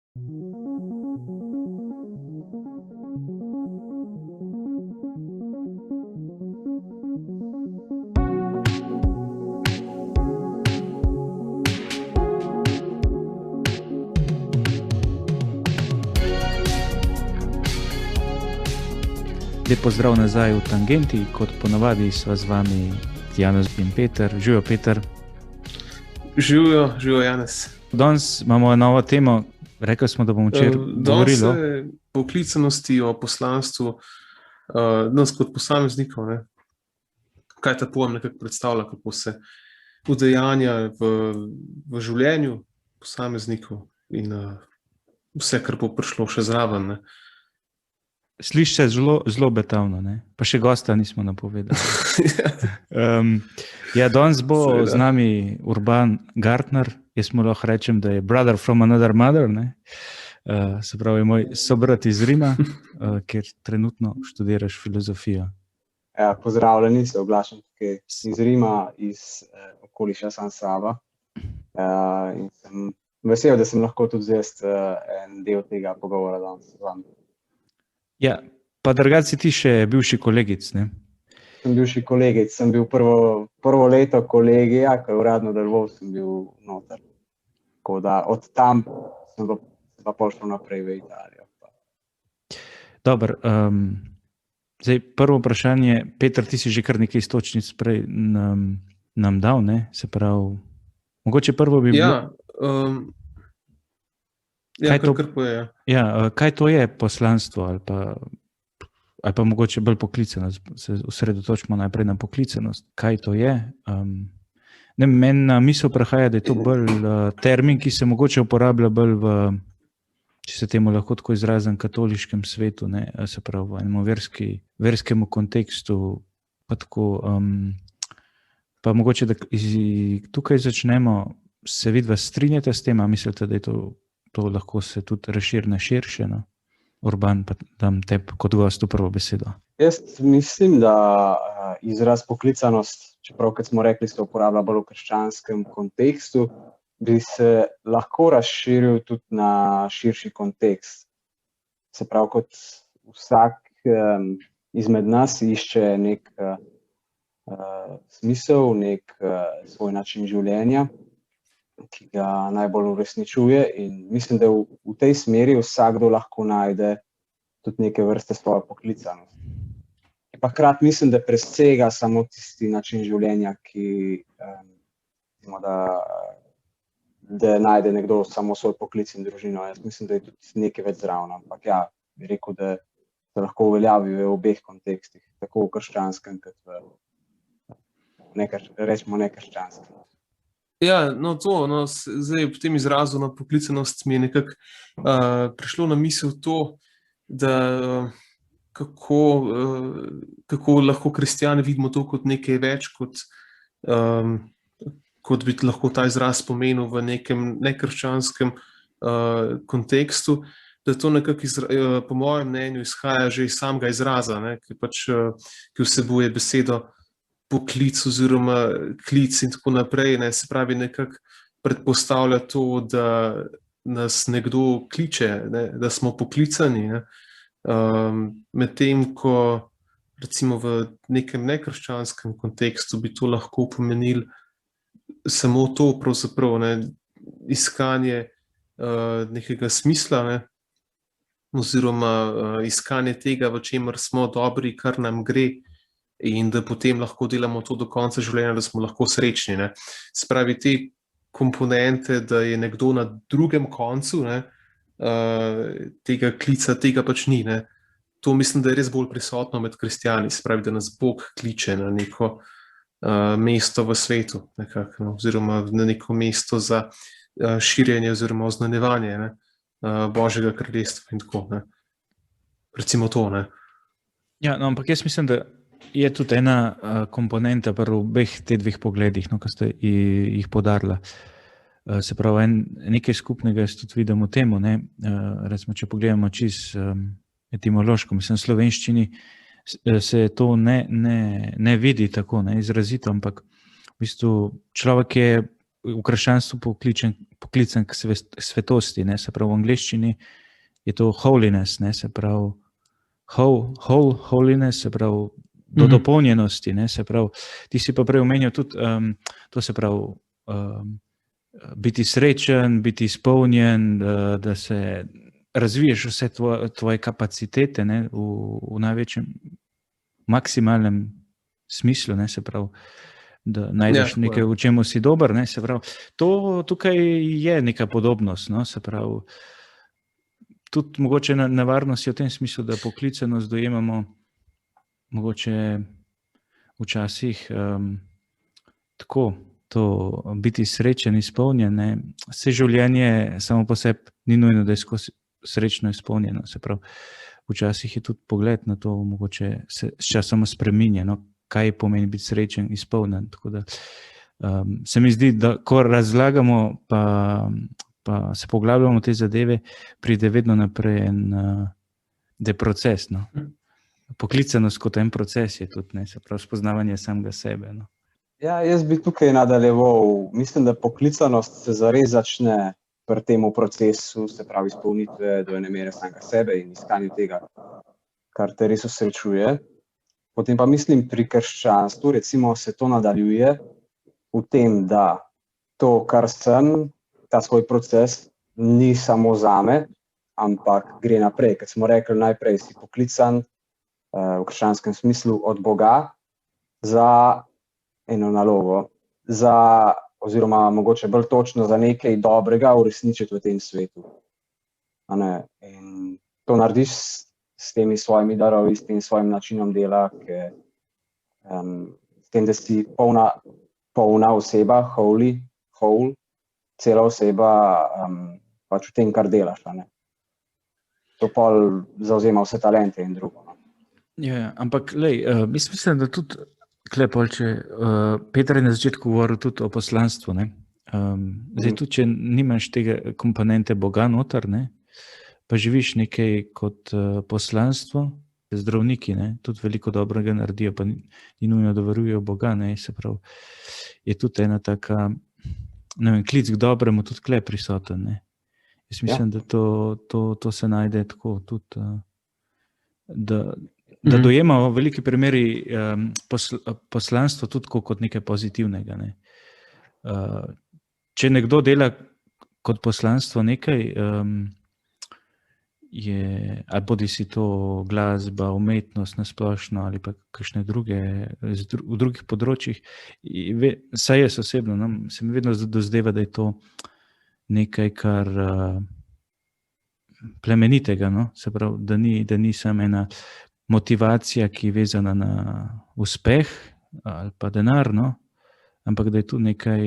Lep pozdrav nazaj v Tangenti, kot ponavadi sva z vami Janez in Peter. Živijo, Peter. Živijo, Janez. Danes imamo novo temo, rekli smo, da bomo včeraj govorili. Danes o poklicanosti, o poslanstvu nas kot posameznikov, ne? Kaj ta pojem nekako predstavlja, kako se udejanja v življenju posameznikov in vse, kar bo prišlo še zraven, ne? Sliši se zelo obetavno, ne? Pa še gosta nismo napovedali. Danes bo z nami Urban Gartner. Jaz mu lahko rečem, da je brother from another mother, ne? Se pravi, moj sobrat iz Rima, kjer trenutno študiraš filozofijo. Ja, pozdravljeni, se oglašam tukaj iz Rima, iz okoliša San Saba. In sem vesel, da sem lahko tudi zdaj en del tega pogovora danes z vami. Ja, pa drugače si ti še bivši kolegic, ne? Sem bivši kolegic, sem bil prvo leto kolegija, ker uradno deloval sem bil noter. Tako da od tam sem pa pošel naprej v Italijo. Dobro, zdaj prvo vprašanje, Peter, ti si že kar nekaj istočnic prej nam dal, ne? Se pravi, mogoče prvo bi bilo... Kaj to je poslanstvo ali pa mogoče bolj poklicanost, se osredotočimo najprej na poklicanost. Kaj to je? Meni na misel prihaja, da je to bolj termin, ki se mogoče uporablja bolj v, če se temu lahko tako izrazim, katoliškem svetu, ne? Se pravi v enem verskemu kontekstu, pa tako, pa mogoče, da tukaj začnemo, se vidva strinjate s tem, a mislite, da je to lahko se tudi razširi na širše, no? Urban, pa dam tebi kot gostu prvo besedo. Jaz mislim, da izraz poklicanost, čeprav, kot smo rekli, se uporablja bolj v krščanskem kontekstu, bi se lahko razširil tudi na širši kontekst. Se pravi, kot vsak izmed nas išče nek smisel, nek svoj način življenja, ki ga najbolj uresničuje, in mislim, da v tej smeri vsakdo lahko najde tudi neke vrste svojo poklicanost. Pa hkrati mislim, da presega samo tisti način življenja, ki da najde nekdo samo svoj poklic in družino. Jaz mislim, da je tudi nekaj več zraven, ampak ja, bi rekel, da se lahko uveljavi v obeh kontekstih, tako v krščanskem, kot rečemo nekrščanskem. Ja, zdaj v tem izrazu na poklicanost mi je nekako prišlo na misel to, da kako lahko kristjani vidimo to kot nekaj več, kot bi lahko ta izraz pomenil v nekem nekrščanskem kontekstu, da to nekako po mojem mnenju izhaja že iz samega izraza, ne, ki vsebuje besedo poklic oziroma klic in tako naprej, ne, se pravi nekako predpostavlja to, da nas nekdo kliče, ne, da smo poklicani, ne, medtem ko recimo v nekem nekrščanskem kontekstu bi to lahko pomenil samo to pravzaprav, ne, iskanje nekega smisla, ne, oziroma iskanje tega, v čemer smo dobri, kar nam gre, in da potem lahko delamo to do konca življenja, da smo lahko srečni, ne. Se pravi, te komponente, da je nekdo na drugem koncu, ne, tega klica, tega pač ni, ne. To mislim, da je res bolj prisotno med kristjani, se pravi, da nas Bog kliče na neko mesto v svetu, nekako, no, oziroma na neko mesto za širjenje oziroma oznanjevanje, ne, Božjega kraljestva in tako, ne. Recimo to, ne. Ja, no, ampak jaz mislim, da je tudi ena komponenta pri obeh te dveh pogledih, no, ki ste jih podarila. Se pravi, nekaj skupnega jaz tudi vidim v temu, ne, recimo, če pogledamo čisto etimološko, mislim, v slovenščini se to ne vidi tako, ne, izrazito, ampak v bistvu človek je v krščanstvu poklican k svetosti, ne, se pravi v angleščini je to holiness, ne, se pravi holiness, se pravi do dopolnjenosti, ne, se pravi, ti si pa prej omenil tudi, to se pravi, biti srečen, biti izpolnjen, da se razviješ vse tvoje kapacitete, ne, v največjem, maksimalnem smislu, ne, se pravi, da najdeš nekaj, v čemu si dober, ne, se pravi, to tukaj je neka podobnost, no, se pravi, tudi mogoče nevarnost je v tem smislu, da poklicanost dojemamo mogoče včasih tako, to biti srečen, izpolnjen, ne, vse življenje samo po sebi ni nujno, da je skozi srečno izpolnjeno, se pravi, včasih je tudi pogled na to, mogoče se s časom spreminja, no, kaj pomeni biti srečen, izpolnjen, tako da se mi zdi, da ko razlagamo, pa se poglabljamo te zadeve, pride vedno naprej da je proces, no. Poklicanost kot en proces je tudi, ne, se pravi, spoznavanje samega sebe, no. Ja, jaz bi tukaj nadaljeval. Mislim, da poklicanost se zares začne pri tem procesu, se pravi, izpolnitve do ene mere samega sebe in iskanju tega, kar te res osrečuje. Potem pa mislim, pri krščanstvu, recimo, se to nadaljuje v tem, da to, kar sem, ta svoj proces, ni samo zame, ampak gre naprej. Kot smo rekli, najprej si poklican v krščanskem smislu od Boga za eno nalogo, oziroma mogoče bolj točno za nekaj dobrega uresničiti v tem svetu. In to narediš s temi svojimi darovi, s tem svojim načinom dela, s tem, da si polna oseba, whole, cela oseba pač v tem, kar delaš. To pol zavzema vse talente in drugo. Ja, ampak lej, mislim, da tudi Peter je na začetku govoril tudi o poslanstvu, ne. Zdaj tudi, če nimaš tega komponente Boga noter, ne, pa živiš nekaj kot poslanstvo, zdravniki, ne, tudi veliko dobrega naredijo, pa ni nujno, da verujejo Boga, ne, se pravi, je tudi ena taka, ne vem, klic k dobremu tudi tukaj prisoten, ne. Jaz mislim, da to se najde tako tudi, da dojemajo v veliki primeri poslanstvo tudi kot nekaj pozitivnega, ne. Če nekdo dela kot poslanstvo nekaj, ali bodi si to glasba, umetnost nasplošno ali pa kakšne druge, v drugih področjih, saj jaz osebno, no, se mi vedno dozdeva, da je to nekaj, kar plemenitega, no, se pravi, da ni samo ena motivacija, ki je vezana na uspeh ali pa denar, no, ampak da je tu nekaj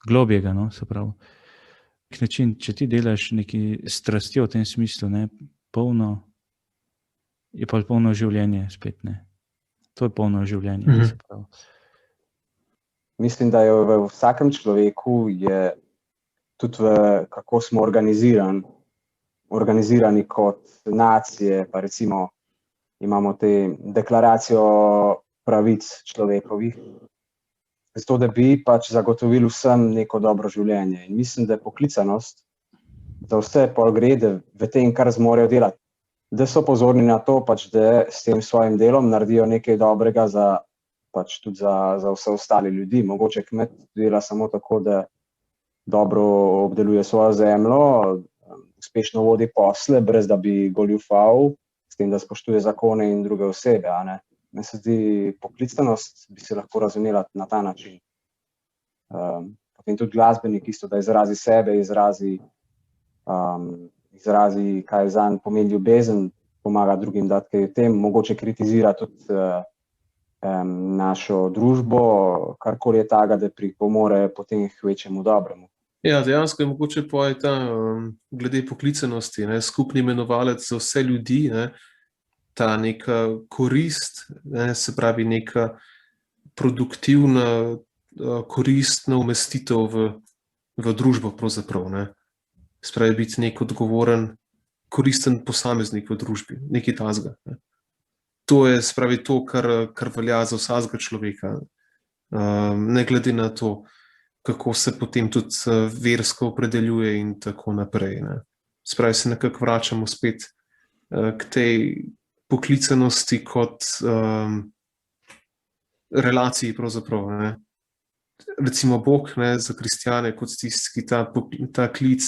globjega, no, se pravi. Na nek način, če ti delaš nekaj strastjo v tem smislu, ne, je pa polno življenje spet, ne. To je polno življenje, se pravi. Mislim, da je v vsakem človeku je tudi kako smo organizirani kot nacije, pa recimo imamo te deklaracijo pravic človekovih, zato da bi pač zagotovili vsem neko dobro življenje. In mislim, da je poklicanost, da vse pol gre, da v tem, kar zmorejo delati, da so pozorni na to, pač, da s tem svojim delom naredijo nekaj dobrega pač tudi za vse ostale ljudi. Mogoče kmet dela samo tako, da dobro obdeluje svojo zemljo, uspešno vodi posle, brez da bi goljufal, s tem, da spoštuje zakone in druge osebe. Meni se zdi, poklicanost bi se lahko razumela na ta način. Potem tudi glasbenik isto, da izrazi sebe, izrazi, kaj zanj pomeni ljubezen, pomaga drugim dati kaj o tem, mogoče kritizira tudi našo družbo, karkoli je takega, da pripomore potem k večjemu dobremu. Ja, dejansko je mogoče glede poklicanosti, skupni imenovalec za vse ljudi, ta neka korist, se pravi neka produktivna, koristna umestitev v družbo pravzaprav. Se pravi biti nek odgovoren, koristen posameznik v družbi, nekaj takega. To je, se pravi, to, kar velja za vsakega človeka, ne glede na to, kako se potem tudi versko opredeljuje in tako naprej. Ne. Spravi se nekako vračamo spet k tej poklicanosti kot relaciji pravzaprav. Ne. Recimo Bog, ne, za kristjane kot tisti, ki ta klic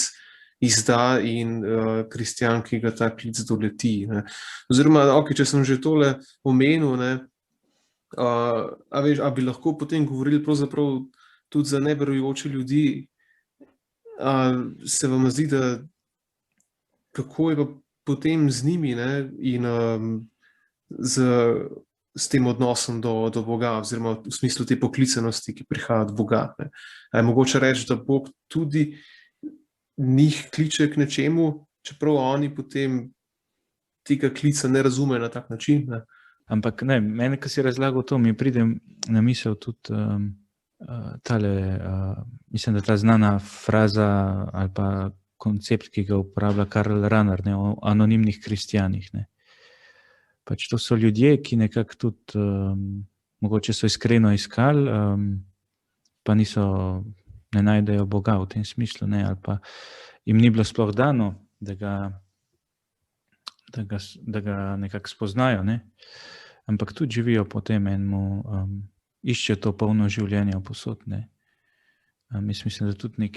izda in kristjan, ki ga ta klic doleti. Ne. Oziroma, okay, če sem že tole omenil, ne, a bi lahko potem govorili pravzaprav tudi za neverujoče ljudi, se vam zdi, da kako je pa potem z njimi, ne, in s tem odnosom do Boga, oziroma v smislu te poklicanosti, ki prihaja od Boga. Ne. A je mogoče reči, da Bog tudi njih kliče k nečemu, čeprav oni potem tega klica ne razumejo na tak način. Ne. Ampak ne, meni, ko si razlagal to, mi pride na misel tudi mislim, da ta znana fraza ali pa koncept, ki ga uporablja Karl Rahner, ne, o anonimnih kristjanih. Ne. Pač to so ljudje, ki nekako tudi mogoče so iskreno iskali, pa ne najdejo Boga v tem smislu, ne, ali pa jim ni bilo sploh dano, da ga nekako spoznajo, ne. Ampak tudi živijo po tem iščejo to polno življenje povsod, ne. Mislim, da tudi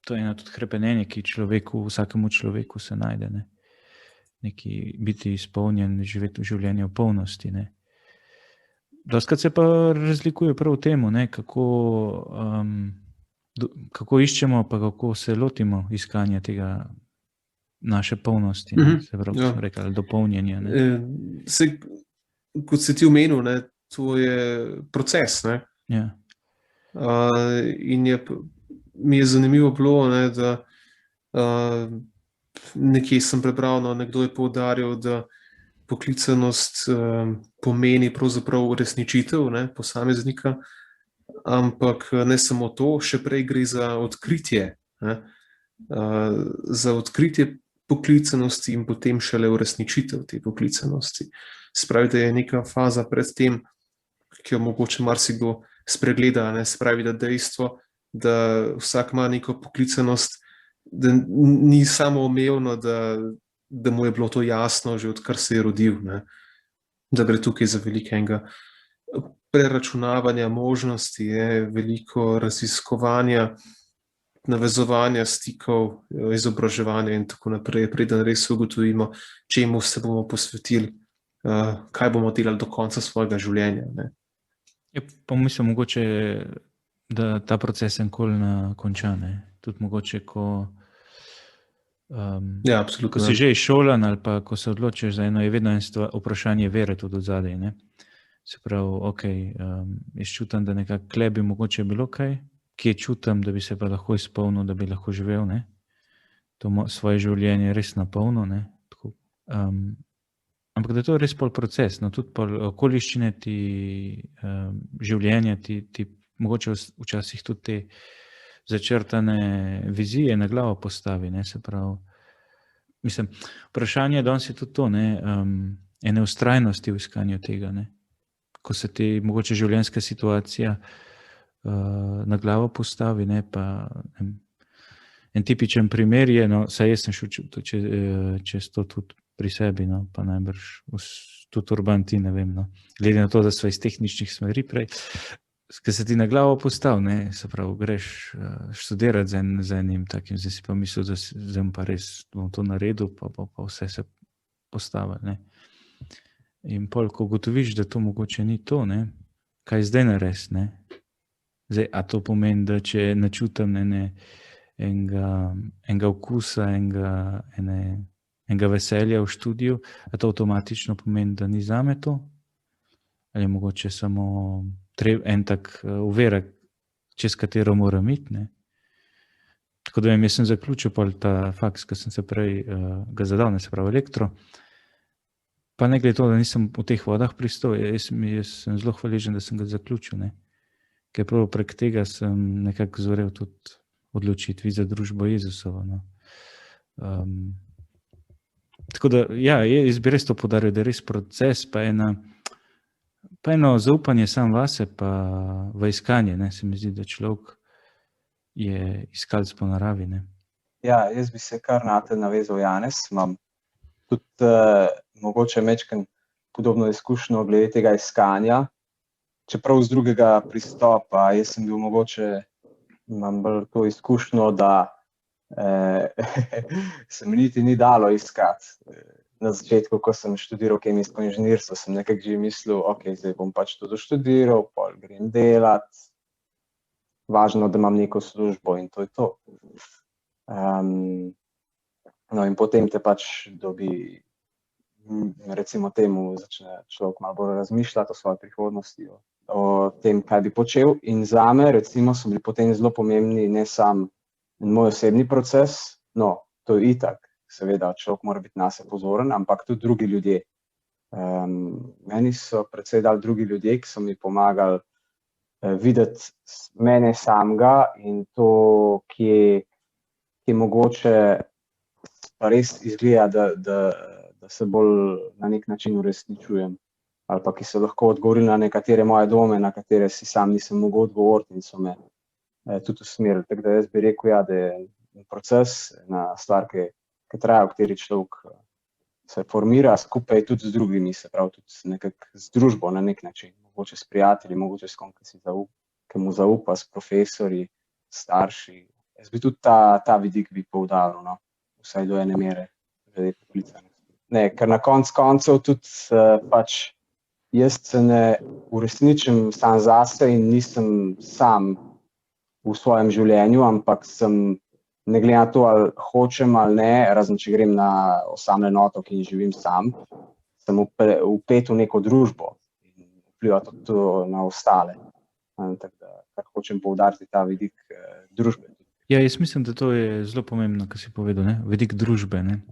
to je eno tudi hrepenenje, ki vsakemu človeku se najde, ne. Neki biti izpolnjen, živeti v življenju v polnosti, ne. Dostikrat se pa razlikuje prav v tem, ne, kako iščemo, pa kako se lotimo iskanja tega naše polnosti, ne, se pravi, kot smo rekli, dopolnjenja. Kot si ti omenil, ne, to je proces. Ne. Ja. In mi je zanimivo bilo, ne, da nekje sem prebral, no, nekdo je poudaril, da poklicanost pomeni pravzaprav uresničitev, ne, posameznika, ampak ne samo to, še prej gre za odkritje. Ne, za odkritje poklicanosti in potem šele uresničitev te poklicanosti. Spravi, da je neka faza pred tem, ki jo mogoče marsikdo spregleda, ne, spravi, da dejstvo, da vsak ima neko poklicanost, da ni samoumevno, da mu je bilo to jasno že odkar se je rodil, ne. Da gre tukaj za velikega preračunavanja možnosti, veliko raziskovanja, navezovanja stikov, izobraževanja in tako naprej, preden res ugotovimo, čemu se bomo posvetili, kaj bomo delali do konca svojega življenja. Ne. Pa mislim mogoče, da ta proces nikoli ne konča, ne. Tudi mogoče, ko si že izšolan ali pa ko se odločiš za eno, je vedno vprašanje vere tudi od zadaj, ne. Se pravi, okej, jaz čutim, da nekako tle bi mogoče bilo kaj, kje čutim, da bi se pa lahko izpolnil, da bi lahko živel, ne. To svoje življenje res napolno, ne. Tako, ampak da to je res pol proces, no, tudi pol okoliščine ti življenja, ti mogoče včasih tudi te začrtane vizije na glavo postavi, ne, se pravi. Mislim, vprašanje danes je tudi to, ne, ene vztrajnosti v iskanju tega, ne. Ko se ti mogoče življenjska situacija na glavo postavi, ne, pa en tipičen primer je, no, saj jaz sem šel čez to tudi pri sebi, no, pa najbrž tudi Urban ti, ne vem, no, glede na to, da sva iz tehničnih smeri prej, ko se ti na glavo postavi, ne, se pravi, greš študirati z enim takim, zdaj si pa mislil, da zdaj pa res bom to naredil, pa vse se postavi, ne. In pol, ko ugotoviš, da to mogoče ni to, ne, kaj zdaj narediti, ne. Zdaj, a to pomeni, da če načutim enega okusa, enega veselja v študiju, a to avtomatično pomeni, da ni zame to? Ali je mogoče samo en tak ovira, čez katero moram iti, ne. Tako da vem, jaz sem zaključil pol ta faks, ki sem se prej ga zadal, ne, se pravi elektro, pa ne glede to, da nisem v teh vodah pristal, jaz sem zelo hvaležen, da sem ga zaključil, ne. Ker prav prek tega sem nekako zverel tudi odločitvi za družbo Jezusovo, no. Tako da, ja, jaz bi res to poudaril, da je res proces, pa ena Pa eno zaupanje sam vase, pa v iskanje, ne, se mi zdi, da človek je iskalec po naravi, ne. Ja, jaz bi se kar na te navezal, Janez. Imam tudi mogoče majčkeno podobno izkušnjo glede tega iskanja, čeprav z drugega pristopa. Jaz sem bil mogoče, imam bolj to izkušnjo, da se mi niti ni dalo iskati. Na začetku, ko sem študiral kemijsko inženirstvo, sem nekako že mislil, ok, zdaj bom pač to doštudiral, pol grem delat, važno, da imam neko službo in to je to. No in potem te pač dobi, recimo temu, začne človek malo bolj razmišljati o svoji prihodnosti, o tem, kaj bi počel. In zame, recimo, so bili potem zelo pomembni ne sam moj osebni proces, no, to je itak, seveda, človek mora biti nase pozoren, ampak tudi drugi ljudje. Meni so precej dali drugi ljudje, ki so mi pomagali videti mene samega in to, ki mogoče pa res izgleda, da se bolj na nek način uresničujem, ali pa ki so lahko odgovorili na nekatere moje dvome, na katere si sam nisem mogel odgovoriti in so me tudi usmerili. Tako da jaz bi rekel, ja, da je proces ena stvar, ki traja, v kateri človek se formira skupaj tudi z drugimi, se pravi tudi nekako z družbo na nek način, mogoče s prijatelji, mogoče s kom, ki mu zaupa, s profesorji, starši. Jaz bi tudi ta vidik bi poudaril, no, vsaj do ene mere, glede poklicanosti. Ne, ker na koncev tudi pač jaz se ne uresničim sam zase in nisem sam v svojem življenju, ampak sem, ne glede na to, ali hočem ali ne, razen če grem na osamljen otok in živim sam, sem vpet v neko družbo in vpliva tudi na ostale. Tako da, kar hočem poudariti, ta vidik družbe. Ja, jaz mislim, da to je zelo pomembno, kar si povedal, ne? Vidik družbe, ne?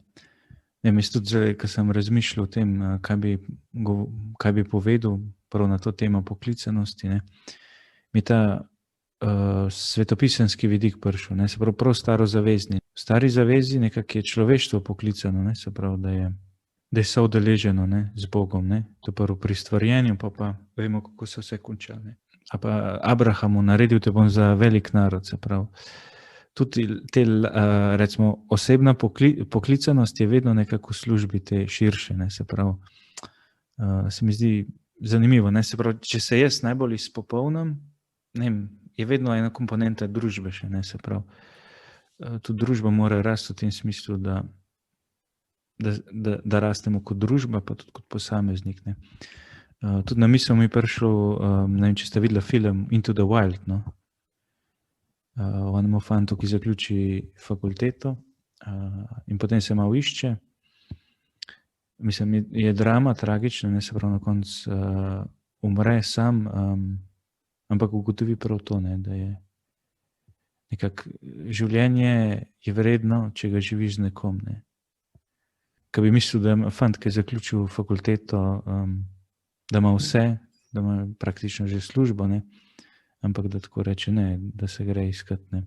Ja, mislim tudi zdaj, ko sem razmišljal o tem, kaj bi povedal prav na to temo poklicanosti, ne? Mi ta svetopisanski vidik prišel, ne? Se prav starozavezni. V stari zavezi nekako je človeštvo poklicano, ne? Se pravi, da je soudeleženo, ne? Z Bogom, ne? To prvo pri stvarjenju, pa vemo, kako se vse konča, ne? A pa Abrahamu, naredil te bom za velik narod, se pravi. Tudi te, recimo, osebna poklicanost je vedno nekako v službi te širše, ne? Se pravi, se mi zdi zanimivo, ne? Se pravi, če se jaz najbolj izpopolnim, ne vem, je vedno ena komponenta družbe še, ne? Se pravi, tudi družba mora rasti v tem smislu, da rastemo kot družba, pa tudi kot posameznik, ne? Tudi na misel mi je prišel, ne vem, če ste videli film Into the Wild, no? O enem fantu, ki zaključi fakulteto in potem se malo išče. Mislim, je drama tragična, ne, se pravi, na koncu umre sam, ampak ugotovi prav to, ne, da je nekako življenje je vredno, če ga živiš z nekom, ne. Ko bi mislil, da je fant, ki je zaključil fakulteto, da ima vse, da ima praktično že službo, ne, ampak da tako reče ne, da se gre iskat, ne.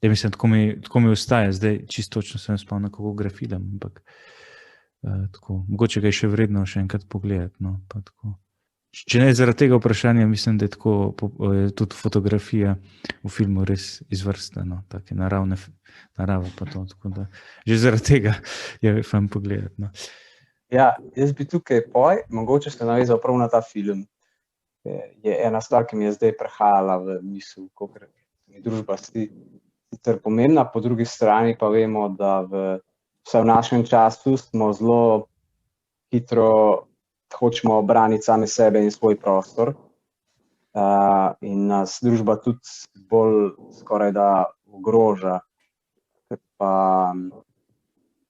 Ja, mislim, tako mi ostaja, zdaj čisto točno sem spomnil, kako gre film, ampak tako, mogoče ga je še vredno še enkrat pogledati, no, pa tako. Če ne zaradi tega vprašanja, mislim, da je tako, tudi fotografija v filmu res izvrstna, no, take narava pa to, tako da že zaradi tega je fajn pogledati, no. Ja, jaz bi tukaj mogoče se navezal prav na ta film. Je ena stvar, ki mi je zdaj prehajala v misel, kolikor mi družba sicer pomembna, po drugi strani pa vemo, da vsaj v našem času smo zelo hitro hočemo braniti same sebe in svoj prostor. In nas družba tudi bolj skoraj da ogroža, pa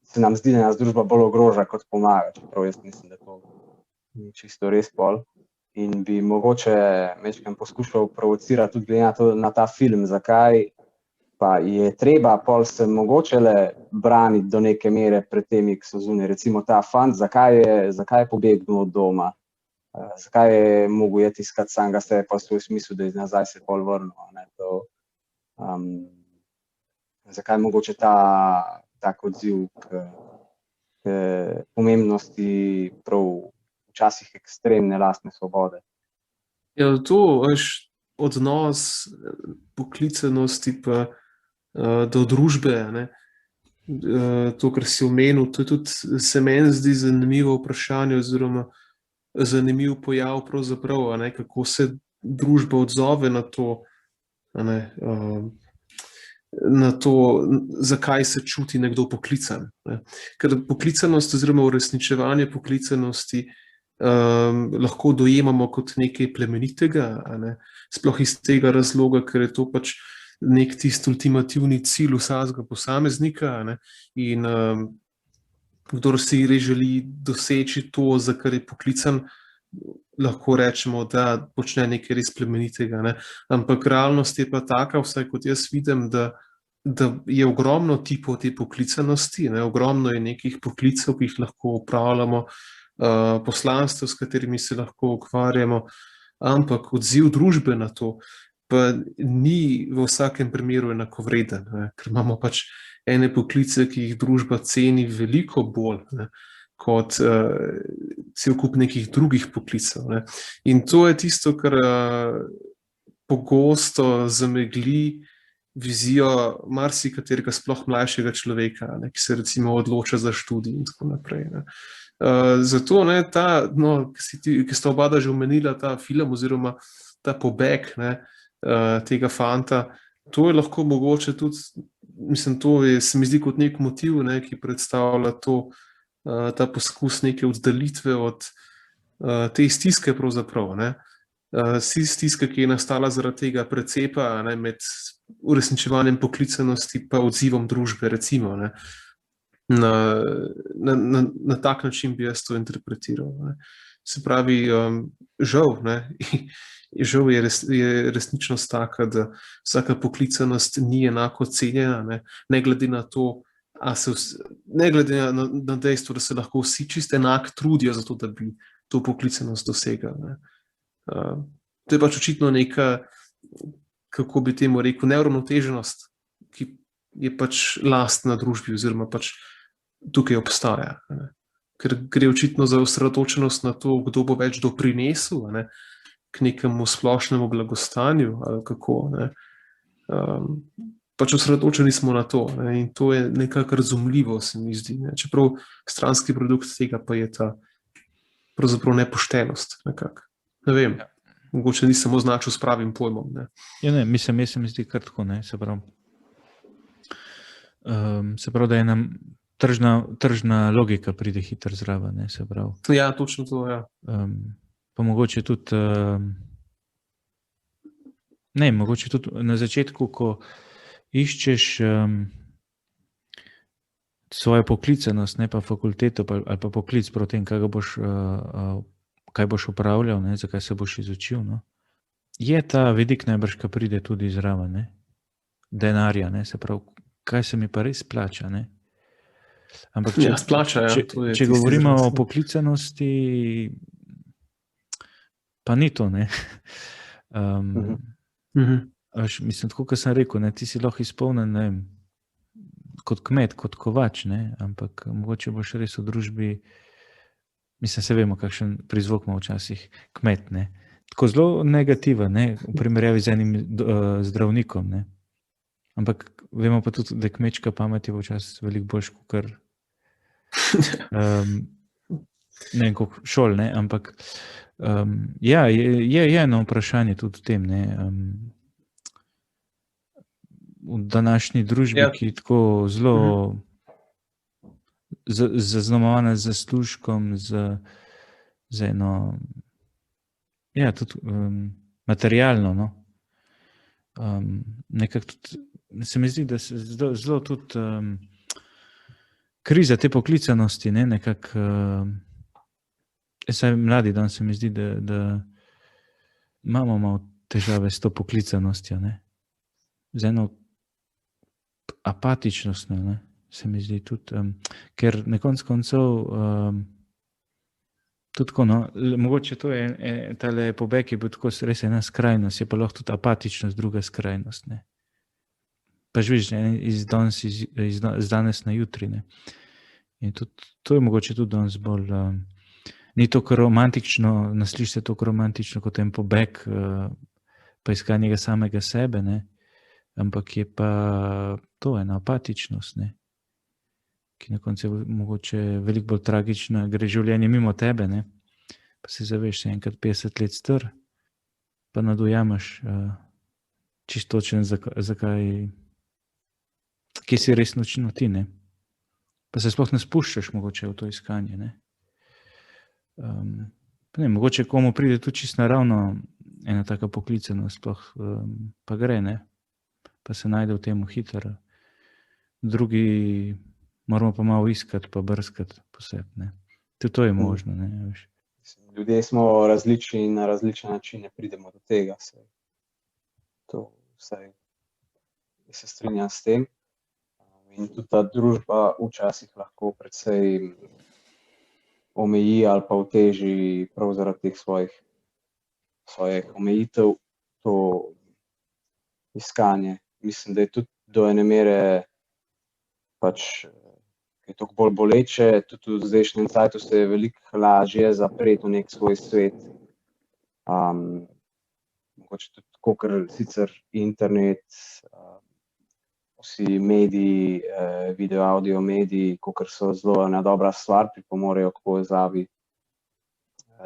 se nam zdi, da nas družba bolj ogroža, kot pomaga, čeprav jaz mislim, da to ni čisto res pol. In bi mogoče majčkeno poskušal provocirati tudi na ta film, zakaj pa je treba pol se mogoče le braniti do neke mere pred temi, ki so zunaj. Recimo ta fant, zakaj je pobegnil od doma, zakaj je mogel iti iskati samega sebe, pa svoj smisel, da je nazaj se pol vrnil, ne, to, zakaj mogoče tak odziv k pomembnosti prav včasih ekstremne lastne svobode. Ja, to je odnos poklicanosti pa do družbe. Ne? To, kar si omenil, to je tudi, se meni zdi zanimivo vprašanje oziroma zanimiv pojav pravzaprav, a ne? Kako se družba odzove na to, a ne? Na to, zakaj se čuti nekdo poklican. Ne? Ker poklicanost oziroma uresničevanje poklicanosti lahko dojemamo kot nekaj plemenitega, a ne? Sploh iz tega razloga, ker je to pač nek tisti ultimativni cilj vsakega posameznika, a ne? In kdor si res želi doseči to, za kar je poklican, lahko rečemo, da počne nekaj res plemenitega. Ne? Ampak realnost je pa taka, vsaj kot jaz vidim, da je ogromno tipov te poklicanosti, ne? Ogromno je nekih poklicev, ki jih lahko upravljamo, poslanstev, s katerimi se lahko ukvarjamo, ampak odziv družbe na to pa ni v vsakem primeru enakovreden, ne? Ker imamo pač ene poklice, ki jih družba ceni veliko bolj, ne? Kot cel kup nekih drugih poklicev. Ne? In to je tisto, kar pogosto zamegli vizijo marsikaterega sploh mlajšega človeka, ne? Ki se recimo odloča za študij in tako naprej. Ne? Zato, ne, ki sta oba že omenila ta film oziroma ta pobeg, ne, tega fanta, to je lahko mogoče tudi, mislim, se mi zdi kot nek motiv, ne, ki predstavlja ta poskus neke oddalitve od te stiske pravzaprav, ne. Stiska, ki je nastala zaradi tega precepa, ne, med uresničevanjem poklicanosti pa odzivom družbe, recimo, ne. Na tak način bi jaz to interpretiral. Ne. Se pravi, žal, ne, žal je resničnost taka, da vsaka poklicanost ni enako cenjena, ne glede na to, ne glede na dejstvo, da se lahko vsi čisto enak trudijo za to, da bi to poklicanost dosegali. Ne. To je pač očitno neka, kako bi temu rekel, neuravnoteženost, ki je pač lastna družbi oziroma pač tukaj obstaja. Ne. Ker gre očitno za osredotočenost na to, kdo bo več doprinesel, ne, k nekemu splošnemu blagostanju ali kako. Ne. Pač osredotočeni smo na to, ne, in to je nekako razumljivo, se mi zdi. Ne. Čeprav stranski produkt tega pa je ta pravzaprav nepoštenost. Nekako. Ne vem, mogoče nisem označil s pravim pojmom. Ne. Ja, ne, mislim, se mi zdi kar tako, ne, se pravi, da je nam tržna logika pride hitro zraven, ne, se pravi. Ja, točno to, ja. Pa mogoče tudi, mogoče tudi na začetku, ko iščeš svojo poklicanost, ne pa fakulteto ali pa poklic proti tem, kaj boš upravljal, ne, zakaj se boš izučil, no. Je ta vidik najbrž, ki pride tudi zraven, ne, denarja, ne, se pravi, kaj se mi pa res plača, ne. Ampak če govorimo o poklicanosti, pa ni to, ne. Mislim, tako kot sem rekel, ne, ti si lahko izpolnjen, ne vem, kot kmet, kot kovač, ne, ampak mogoče boš res v družbi, mislim, se vemo, kakšen prizvok ima včasih kmet, ne. Tako zelo negativen, ne, v primerjavi z enim zdravnikom, ne. Ampak vemo pa tudi, da kmečka pamet je včasih veliko boljš, kot ne vem, koliko šol, ne, ampak ja, je eno vprašanje tudi v tem, ne, v današnji družbi, ki je tako zelo zaznamovana z zaslužkom, z eno, ja, tudi materialno, no. Nekako tudi, se mi zdi, da se zelo tudi kriza te poklicanosti, ne, nekako, saj mladi dan se mi zdi, da imamo malo težave s to poklicanostjo, ne, z eno apatičnostjo, ne, se mi zdi tudi, ker na koncu koncev tudi tako, no, mogoče to je, tale pobeg je bil tako res ena skrajnost, je pa lahko tudi apatičnost druga skrajnost, ne. Pa živiš iz danes na jutri, ne. In tudi, to je mogoče tudi danes bolj ni tako romantično, nasliši se tako romantično kot en pobeg, pa iskanje samega sebe, ne? Ampak je pa to ena apatičnost, ne? Ki na koncu je mogoče veliko bolj tragična, gre življenje mimo tebe, ne? Pa se zaveš, se enkrat 50 let star, pa nadujamaš čisto točen, zakaj, kje si resno ti, ne? Pa se sploh ne spuščaš mogoče v to iskanje, ne? Ne, mogoče komu pride tudi čisto naravno ena taka poklicanost, sploh pa gre, ne? Pa se najde v temu hitro. Drugi moramo pa malo iskati, pa brskati posebej, ne? Tudi to je možno, ne, veš. Ljudje smo različni in na različne načine pridemo do tega. To vsaj se strinjam s tem. In tudi ta družba včasih lahko precej omeji ali pa oteži prav zaradi teh svojih omejitev to iskanje. Mislim, da je tudi do ene mere pač je toliko bolj boleče, tudi v zdajšnjem času se je veliko lažje zapreti v nek svoj svet. Mogoče tudi tako, ker sicer internet, vsi mediji, video, audio mediji, kakor so zelo ena dobra stvar, pripomorejo k povezavi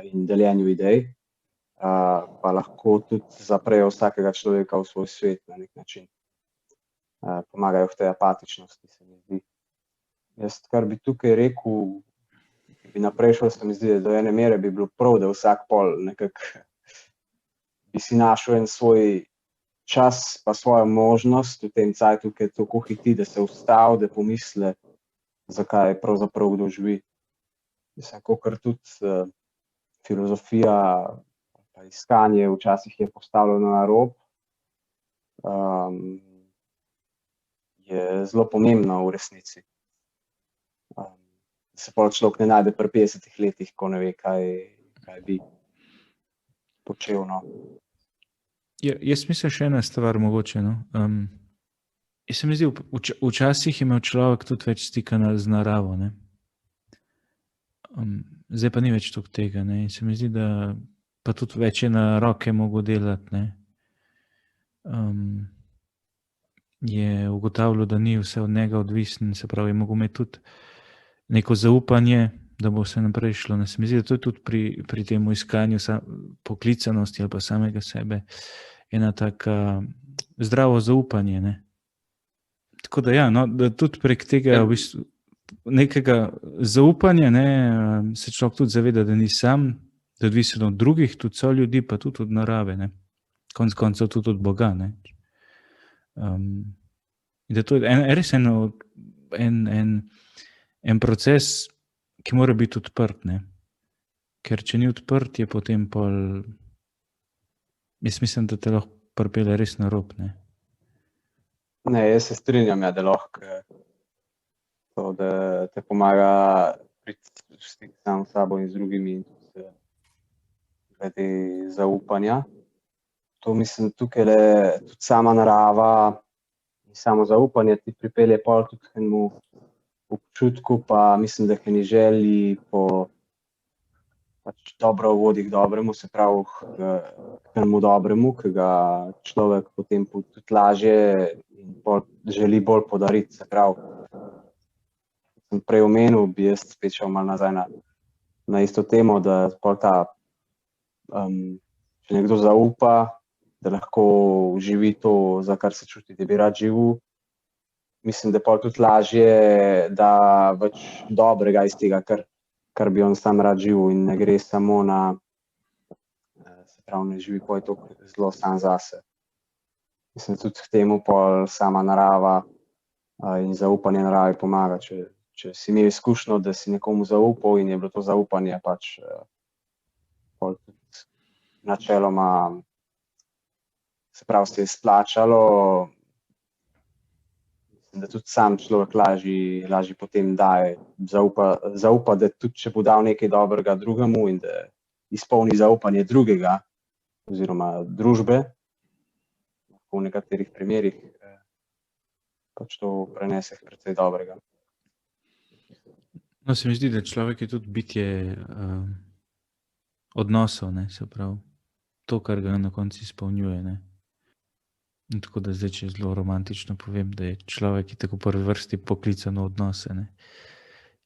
in deljenju idej, pa lahko tudi zaprejo vsakega človeka v svoj svet na nek način. Pomagajo v tej apatičnosti, se mi zdi. Jaz, kar bi tukaj rekel, bi naprej šel, se mi zdi, da do ene mere bi bilo prav, da vsak pol nekako bi si našel en svoj čas pa svojo možnost v tem cajtu, ki je tako hiti, da se ustavi, da pomisli, zakaj pravzaprav kdo živi. Mislim, kakor tudi filozofija pa iskanje včasih je postavljeno na rob, je zelo pomembno v resnici. Da se pol človek ne najde pri 50 letih, ko ne ve, kaj bi počel. No. Jaz mislim še ena stvar mogoče. No. Jaz se mi zdi, včasih je imel človek tudi več stika z naravo. Ne. Zdaj pa ni več toliko tega. Ne. In se mi zdi, da pa tudi več je na roke mogel delati. Ne. Je ugotavljal, da ni vse od njega odvisno, se pravi, je mogel imeti tudi neko zaupanje, da bo vse naprej šlo. Ne. Se mi zdi, da to je tudi pri tem iskanju poklicanosti ali pa samega sebe ena taka zdravo zaupanje. Ne. Tako da ja, no, da tudi prek tega v bistvu nekega zaupanja, ne, se človek tudi zaveda, da ni sam, da je odvisen od drugih, tudi so ljudi, pa tudi od narave, ne. Konec koncev tudi od Boga, ne. Da to je res en proces, ki mora biti odprt, ne. Ker če ni odprt, je potem pol, jaz mislim, da te lahko pripelje res na rob, ne. Ne, jaz se strinjam, ja, da lahko to, da te pomaga priti v stik sam s sabo in z drugimi in tudi glede zaupanja. To mislim, tukaj tudi sama narava in samo zaupanje ti pripelje pol tudi k enemu občutku, pa mislim, da k eni želji po pač dobro vodi k dobremu, se pravi k enemu dobremu, ki ga človek potem tudi lažje in želi bolj podariti. Se pravi, sem prej omenil, bi jaz spet šel malo nazaj na isto temo, da pol ta, če nekdo zaupa, da lahko živi to, za kar se čuti, da bi rad živel. Mislim, da pol tudi lažje, da več dobrega iz tega, kar bi on sam rad živel in ne gre samo na, se pravi, ne živi pol to zelo sam zase. Mislim, tudi k temu pol sama narava in zaupanje naravi pomaga. Če si imel izkušnjo, da si nekomu zaupal in je bilo to zaupanje pač pol tudi načeloma, se pravi, se je splačalo, da tudi sam človek lažje potem daje, zaupa, da tudi če bo dal nekaj dobrega drugemu in da izpolni zaupanje drugega oziroma družbe, v nekaterih primerih pač to prenese precej dobrega. No, se mi zdi, da človek je tudi bitje odnosov, ne, se pravi, to, kar ga na koncu izpolnjuje, ne. In tako da zdaj, če zelo romantično povem, da je človek tako v prvi vrsti poklican v odnose, ne.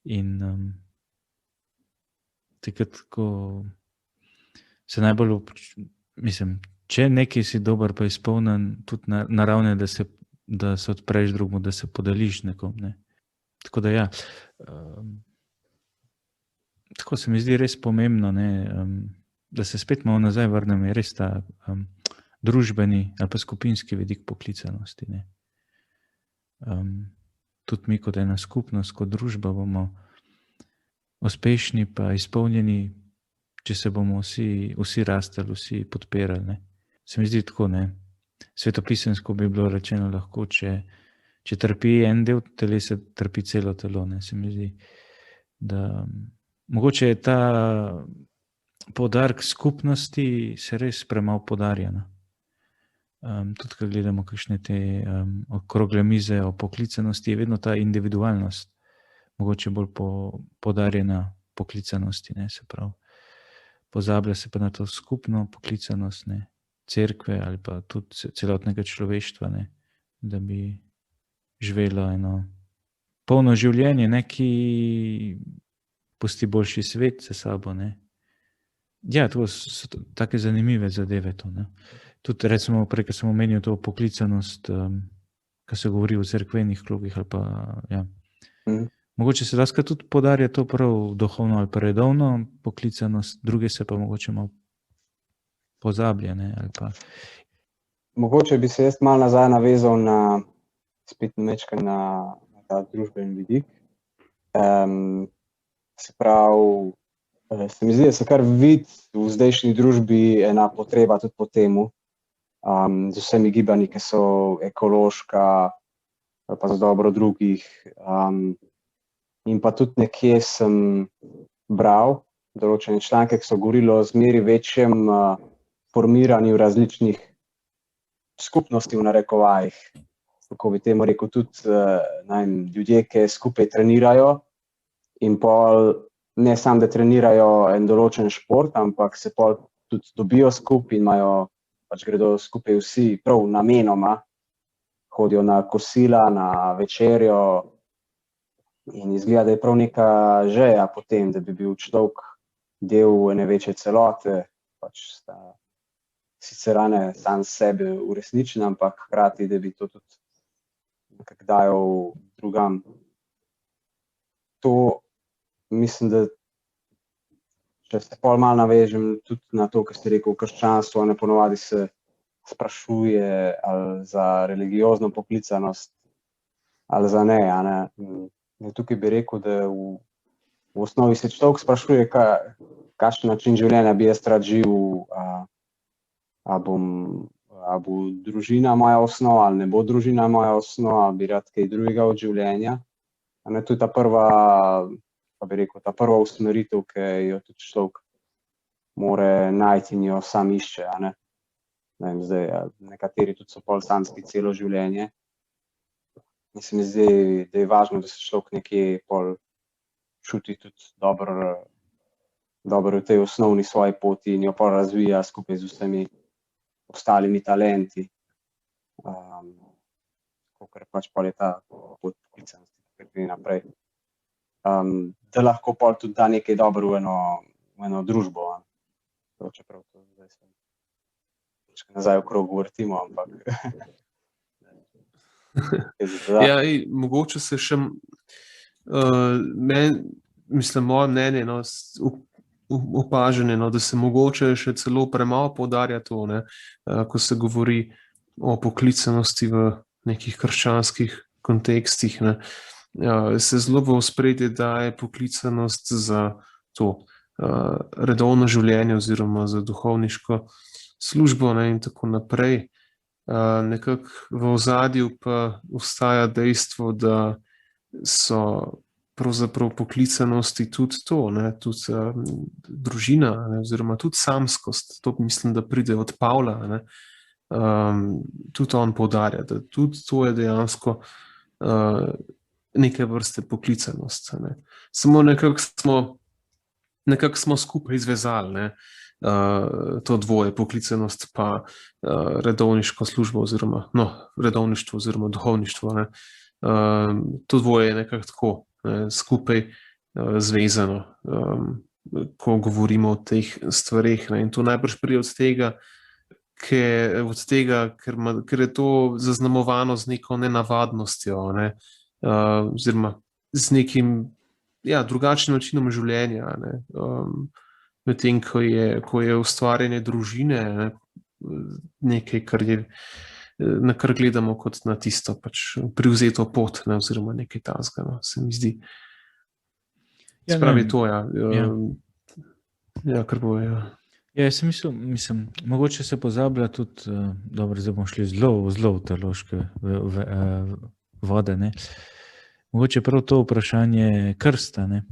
In takrat, ko se najbolj, mislim, če nekaj si dober, pa izpolnen, tudi naravne, da se odpreš drugmu, da se podeliš nekom, ne. Tako da ja, tako se mi zdi res pomembno, ne, da se spet malo nazaj vrnem, je res ta družbeni ali pa skupinski vidik poklicanosti, ne. Tudi mi kot ena skupnost, kot družba bomo uspešni pa izpolnjeni, če se bomo vsi rastali, vsi podpirali, ne. Se mi zdi tako, ne, svetopisemsko bi bilo rečeno lahko, če trpi en del telesa, trpi celo telo, ne, se mi zdi, da mogoče je ta poudarek skupnosti se res premalo poudarja, ne. Tudi, ko gledamo kakšne te okrogle mize o poklicanosti, je vedno ta individualnost mogoče bolj poudarjena poklicanosti, ne, se pravi. Pozablja se pa na to skupno poklicanost, ne, cerkve ali pa tudi celotnega človeštva, ne, da bi živelo eno polno življenje, ne, ki pusti boljši svet za sabo, ne. Ja, to so take zanimive zadeve to, ne. Tudi recimo prej, ko sem omenil to poklicanost, ko se govori o cerkvenih krogih ali pa, ja. Mogoče se dostikrat tudi poudarja to prav duhovno ali pa redovno poklicanost, druge se pa mogoče malo pozablja, ne, ali pa. Mogoče bi se jaz malo nazaj navezal na spet majčkeno na ta družbeni vidik. Se pravi, se mi zdi, da se kar vidi v zdajšnji družbi ena potreba tudi po temu, z vsemi gibanji, ki so ekološka ali pa za dobro drugih. In pa tudi nekje sem bral določene članke, ki so govorili o zmeri večjem formiranju različnih skupnosti v narekovajih. Kako bi temu rekel, tudi ljudje, ki skupaj trenirajo in pol ne samo, da trenirajo en določen šport, ampak se pol tudi dobijo skupaj in pač gredo skupaj vsi prav namenoma, hodijo na kosila, na večerjo in izgleda, da je prav neka želja potem, da bi bil človek del ene večje celote, pač sta sicer sam sebe uresničen, ampak hkrati, da bi to tudi nekako dajal drugam. To mislim, da če se pol malo navežem tudi na to, kar ste rekel, krščanstvo, ne ponovadi se sprašuje ali za religiozno poklicanost ali za ne, a ne. Tukaj bi rekel, da v osnovi se človek sprašuje, kakšen način življenja bi jaz rad živel, a bo družina moja osnova ali ne bo družina moja osnova, ali bi rad kaj drugega od življenja. To je ta prva, pa bi rekel, ta prva usmeritev, ki jo tudi človek more najti in jo sam išče, a ne. Ne vem, zdaj, nekateri tudi so pol samski celo življenje. In se mi zdi, da je važno, da se človek nekje pol čuti tudi dobro v tej osnovni svoji poti in jo pol razvija skupaj z vsemi ostalimi talenti. Kakor pač pol je ta pot poklicanosti, ki gre naprej. Da lahko pol tudi da nekaj dobro v eno družbo. Čeprav to zdaj se nazaj v krogu vrtimo, ampak ja, mogoče se še moje mnenje, opažanje, da se mogoče še celo premalo poudarja to, ne, ko se govori o poklicanosti v nekih krščanskih kontekstih, ne. Se zelo v ospredje daje poklicanost za to redovno življenje oziroma za duhovniško službo, ne, in tako naprej. Nekako v ozadju pa ostaja dejstvo, da so pravzaprav poklicanosti tudi to, ne, tudi družina, ne, oziroma tudi samskost. To mislim, da pride od Pavla, ne. Tudi on poudarja, da tudi to je dejansko neke vrste poklicanost, ne. Samo nekako smo nekako smo skupaj izvezali, ne, to dvoje, poklicanost pa redovniško službo oziroma, redovništvo oziroma duhovništvo, ne. To dvoje je nekako tako, ne, skupaj zvezano, ko govorimo o teh stvareh, ne, in to najbrž pride od tega, ker je to zaznamovano z neko nenavadnostjo, ne, oziroma z nekim drugačnim načinom življenja, ne, medtem ko je ustvarjanje družine, ne, nekaj, na kar gledamo kot na tisto pač privzeto pot, ne, oziroma nekaj takega, no, se mi zdi. Spravi to, kar bo, jaz mislim, mogoče se pozablja tudi, dobro, zdaj bomo šli zelo v teološke vode, ne. Mogoče prav to vprašanje krsta, ne.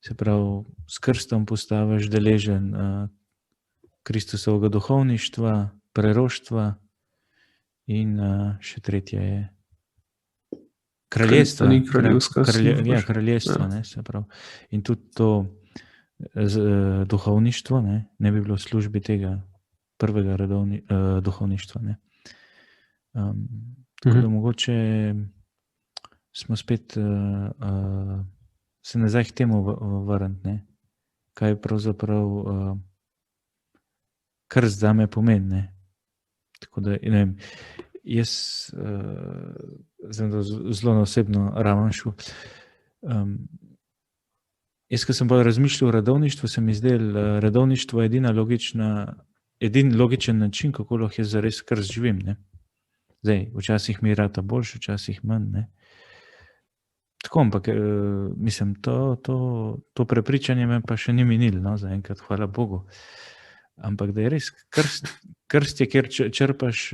Se pravi, s krstom postaviš deležen Kristusovega duhovništva, preroštva in še tretje je kraljestva. Kraljestva, ne, se pravi. In tudi to duhovništvo, ne bi bilo v službi tega prvega duhovništva, ne. Tako da mogoče smo spet se nazaj k temu vrniti, ne. Kaj pravzaprav krst zame pomeni, ne. Tako da, ne vem, jaz zelo na osebno raven šel. Jaz, ko sem bolj razmišljal o redovništvu, se mi zdelo redovništvo edini logičen način, kako lahko jaz zares krst živim, ne. Zdaj, včasih mi rata boljše, včasih manj, ne. Tako, ampak mislim, to prepričanje me pa še ni minilo, no, zaenkrat, hvala Bogu. Ampak da je res, krst je, kjer črpaš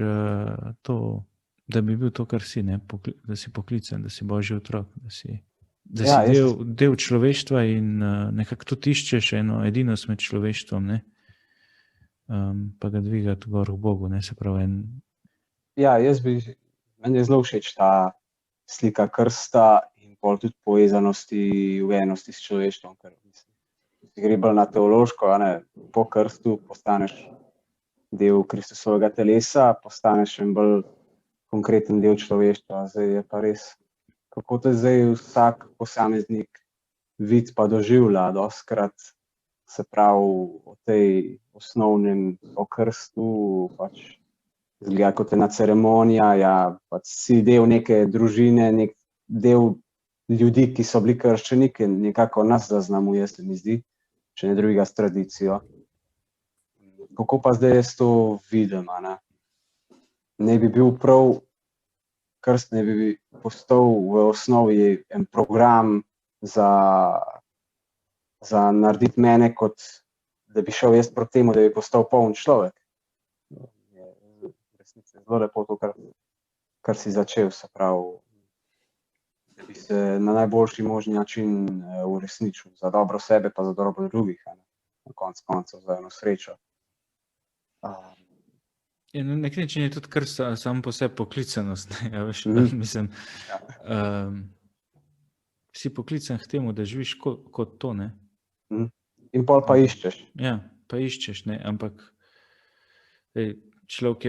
to, da bi bil to, kar si, ne, da si poklican, da si Božji otrok, da si del človeštva in nekako tudi iščeš eno edinost med človeštvom, ne, pa ga dvigati gor v Bogu, ne, se pravi meni je zelo všeč ta slika krsta in pol tudi povezanosti v enosti s človeštvom, ker mislim, gre bolj na teološko, ne, po krstu postaneš del Kristusovega telesa, postaneš en bolj konkreten del človeštva, zdaj je pa res, kako te zdaj vsak posameznik vidi pa doživlja, dostikrat se pravi o tej osnovnem o krstu, pač izgleda kot ena ceremonija, pač si del neke družine, nek del ljudi, ki so bili krščeni, ki nekako nas zaznamuje, se mi zdi, če ne drugega s tradicijo. Kako pa zdaj jaz to vidim, ne? Ne bi bil prav, krst ne bi postal v osnovi en program za narediti mene, kot da bi šel jaz proti temu, da bi postal poln človek. Zelo lepo to, kar si začel, se pravi, da bi se na najboljši možni način uresničil, za dobro sebe pa za dobro drugih, na koncu koncev, za eno srečo. Na nek način je tudi krst samo po sebi poklicanost, ne, veš, mislim, si poklican k temu, da živiš kot to, ne. In pol pa iščeš. Ja, pa iščeš, ne, ampak človek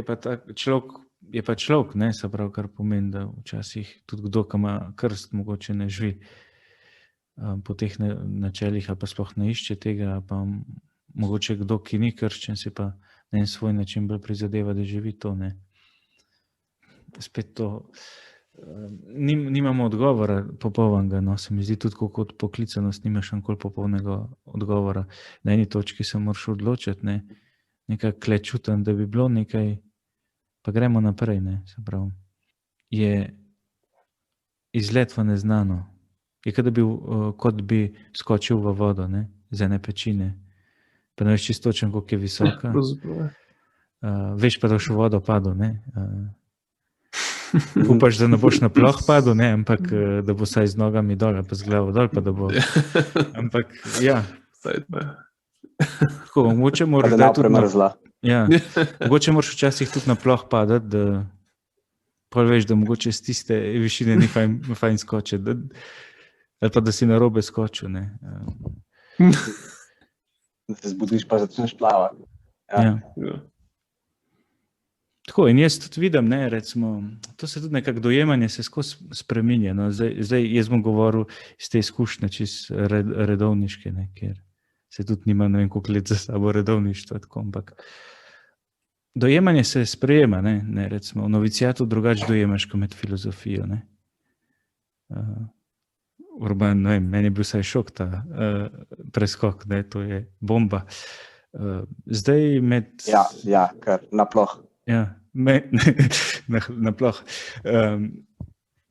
je pa človek, ne, se pravi, kar pomeni, da včasih tudi kdo, ki ima krst, mogoče ne živi po teh načelih ali pa sploh ne išče tega, pa mogoče kdo, ki ni krščen, si pa na en svoj način bolj prizadeva, da živi to, ne. Spet to, nimamo odgovora popolnega, no, se mi zdi tudi kot poklicanost, nimaš nikoli popolnega odgovora. Na eni točki se moraš odločiti, ne, nekako klečutan, da bi bilo nekaj, pa gremo naprej, ne, se pravi. Je izlet v neznano. Je kot bi skočil v vodo, ne, z ene pečine. Pa ne veš čisto točno, koliko je visoka. Veš pa, da boš v vodo padel, ne. Upaš, da ne boš na ploh padel, ne, ampak da bo saj z nogami dol, pa z glavo dol, pa da bo. Ampak, ja. Tako, mogoče moraš da tudi mogoče moraš včasih tudi na ploh padati, da pol veš, da mogoče z tiste višine ni fajn skočiti, ali pa da si na robe skočil, ne. Da se zbudiš pa začneš plavati. Ja. Ja. Tako, in jaz tudi vidim, ne, recimo, to se tudi nekako dojemanje se skozi spreminja. No. Zdaj jaz bom govoril iz te izkušnje, čist redovniške, ne, ker se tudi nima, ne vem, koliko let za sabo redovništva, tako, ampak dojemanje se sprejema, ne, recimo, v novicijatu drugače dojemaš, kot med filozofijo, ne. Urban, ne vem, meni je bil vsaj šok ta preskok, ne, to je bomba. Zdaj med... Ja, kar naploh. Ja, naploh.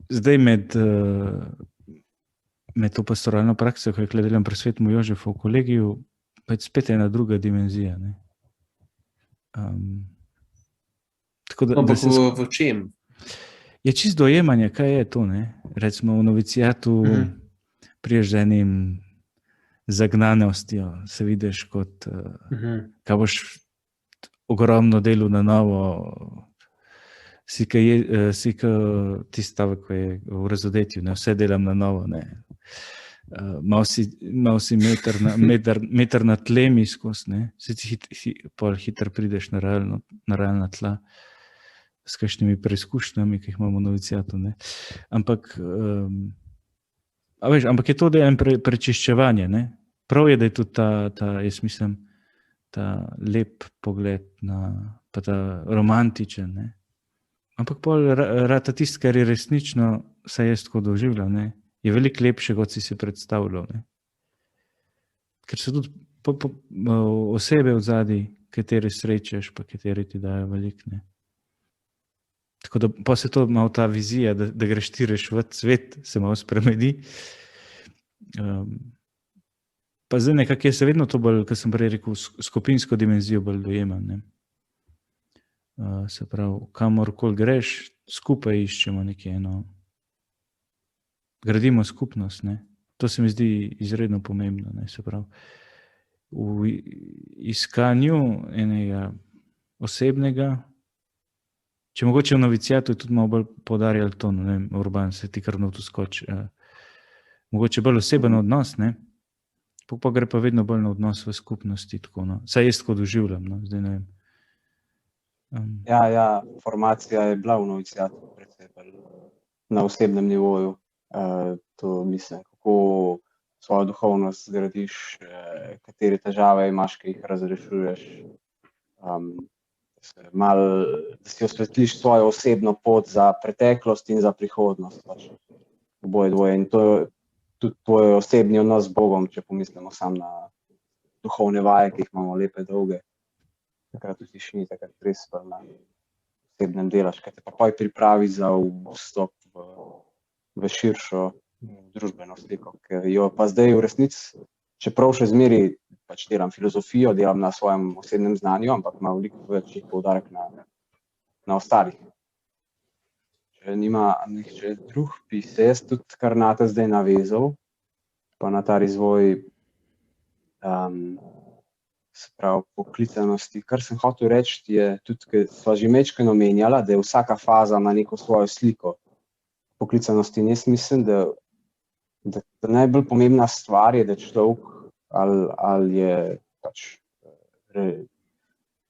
Zdaj med to pastoralno prakso, ko je delam pri Svetemu Jožefu v kolegiju, pa je spet ena druga dimenzija. Ne. Tako da, Ampak v čem? Je čisto dojemanje, kaj je to. Ne. Recimo v novicijatu priješ z enim zagnanostjo, se vidiš kot, kaj boš ogromno delu na novo, si ti stavek, ko je v Razodetju, ne, vse delam na novo, ne. Mal si meter na tlemi skozi, ne, pol hitro prideš na realna tla s kakšnimi preizkušnjami, ki jih imamo v novicijatu, ne. Ampak je to dejan prečiščevanje, ne. Prav je, da je tudi ta, jaz mislim, ta lep pogled pa ta romantičen, ne. Ampak pol rata tisto, kar je resnično, saj jaz tako doživljam, ne, je veliko lepše, kot si predstavljal, ne. Ker so tudi osebe odzadaj, katere srečaš, pa katere ti dajo veliko, ne. Tako da pa se to malo ta vizija, da greš ti reševati svet, se malo spremeni. Pa zdaj nekako jaz se vedno to bolj, kot sem prej rekel, skupinsko dimenzijo bolj dojemam, ne. Se pravi, kamorkoli greš, skupaj iščemo nekje gradimo skupnost, ne. To se mi zdi izredno pomembno, ne, se pravi. V iskanju enega osebnega, če mogoče v novicijatu je tudi malo bolj poudarjal to, ne vem, Urban, se ti kar tu skoči, mogoče bolj oseben odnos, ne. Pa gre pa vedno bolj na odnos v skupnosti, tako, no. Saj jaz tako doživljam, no, zdaj ne vem. Ja, formacija je bila v novicijatu predvsej na osebnem nivoju. To mislim, kako svojo duhovnost zgradiš, katere težave imaš, ki jih razrešuješ, da si osvetliš svojo osebno pot za preteklost in za prihodnost. Pač. Oboje dvoje. In to je tudi tvoj osebni odnos z Bogom, če pomislimo sam na duhovne vaje, ki jih imamo lepe, dolge. Takrat v tišini, takrat res pa na osebnem delaš, kaj te pa pripravi za vstop v širšo družbeno sliko, ker jo pa zdaj v resnici, čeprav še zmeri pač delam filozofijo, delam na svojem osebnem znanju, ampak ima veliko več poudarek na ostalih. Če nima nihče drug, bi se jaz tudi kar nate zdaj navezal, pa na ta razvoj se pravi poklicanosti. Kar sem hotel reči, je tudi, ker sva že majčkeno omenjala, da je vsaka faza ima neko svojo sliko poklicanosti. In jaz mislim, da najbolj pomembna stvar je, da človek ali je pač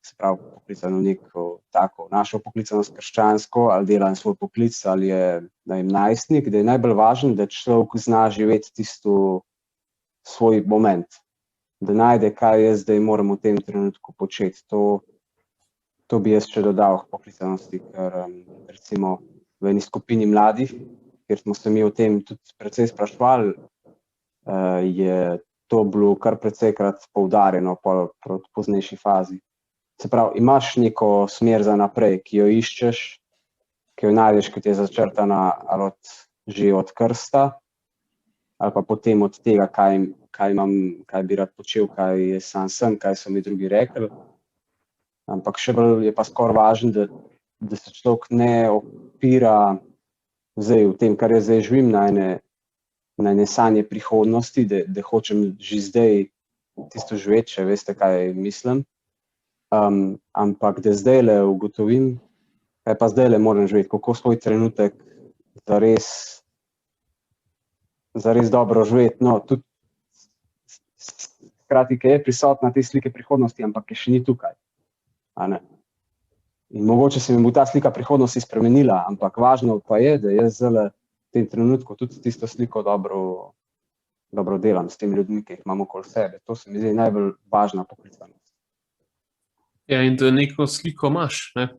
se pravi poklican v neko tako našo poklicanost krščansko, ali dela svoj poklic, ali je najstnik, da je najbolj važno, da človek zna živeti tisto svoj moment, da najde, kaj jaz zdaj moram v tem trenutku početi. To bi jaz še dodal k poklicanosti, ker recimo v eni skupini mladih, kjer smo se mi o tem tudi precej sprašvali, je to bilo kar precejkrat poudarjeno proti poznejši fazi. Se pravi, imaš neko smer za naprej, ki jo iščeš, ki jo najdeš, ki ti je začrtana ali že od krsta, ali pa potem od tega, kaj bi rad počel, kaj je sam sem, kaj so mi drugi rekli. Ampak še bolj je pa skoraj važno, da se človek ne opira zdaj v tem, kar jaz zdaj živim, na ene sanje prihodnosti, da hočem že zdaj tisto živeti, če veste, kaj mislim. Ampak da zdajle ugotovim, kaj pa zdajle moram živeti, kako svoj trenutek zares dobro živeti. No, tudi hkrati, ki je prisotna te slike prihodnosti, ampak je še ni tukaj. A ne? In mogoče se mi bo ta slika prihodnosti spremenila, ampak važno pa je, da jaz zdaj v tem trenutku tudi tisto sliko dobro delam s temi ljudmi, ki jih imamo okoli sebe. To se mi zdi najbolj važna poklicanost. Ja, in da neko sliko imaš, ne?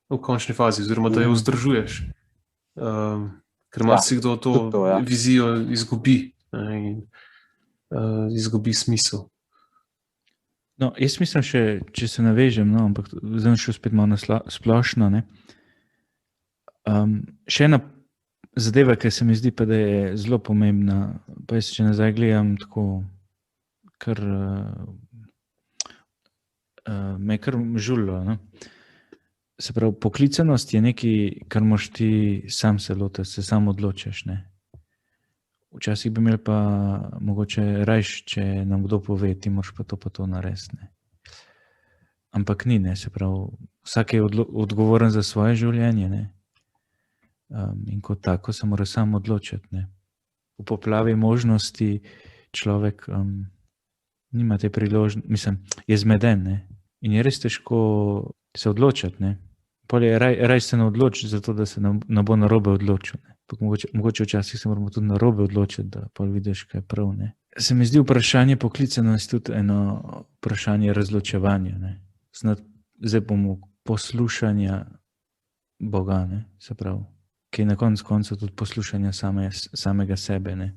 V končni fazi, oziroma da jo vzdržuješ. Ker marsikdo to vizijo izgubi, ne? In izgubi smisel. No, jaz mislim še, če se navežem, no, ampak zdaj šel spet malo na splošno, ne. Še ena zadeva, ki se mi zdi pa, da je zelo pomembna, pa jaz, če nazaj gledam tako, kar me je kar žulilo, no. Se pravi, poklicanost je nekaj, kar moraš ti sam se lotiti, se sam odločiš, ne. Včasih bi imeli pa mogoče rajš, če nam kdo pove, ti moraš pa to narediti, ne. Ampak ni, ne, se pravi, vsak je odgovoren za svoje življenje, ne. In kot tako se mora sam odločiti, ne. V poplavi možnosti človek nima te priložnosti, mislim, je zmeden, ne. In je res težko se odločiti, ne. Pol je raj se ne odloči, zato da se ne bo narobe odločil, ne. Mogoče včasih se moramo tudi narobe odločiti, da pol vidiš, kaj je prav, ne. Se mi zdi vprašanje poklicanosti tudi eno vprašanje razločevanja, ne. Zdaj bomo poslušanja Boga, ne, se pravi, ki je na koncu tudi poslušanja samega sebe, ne.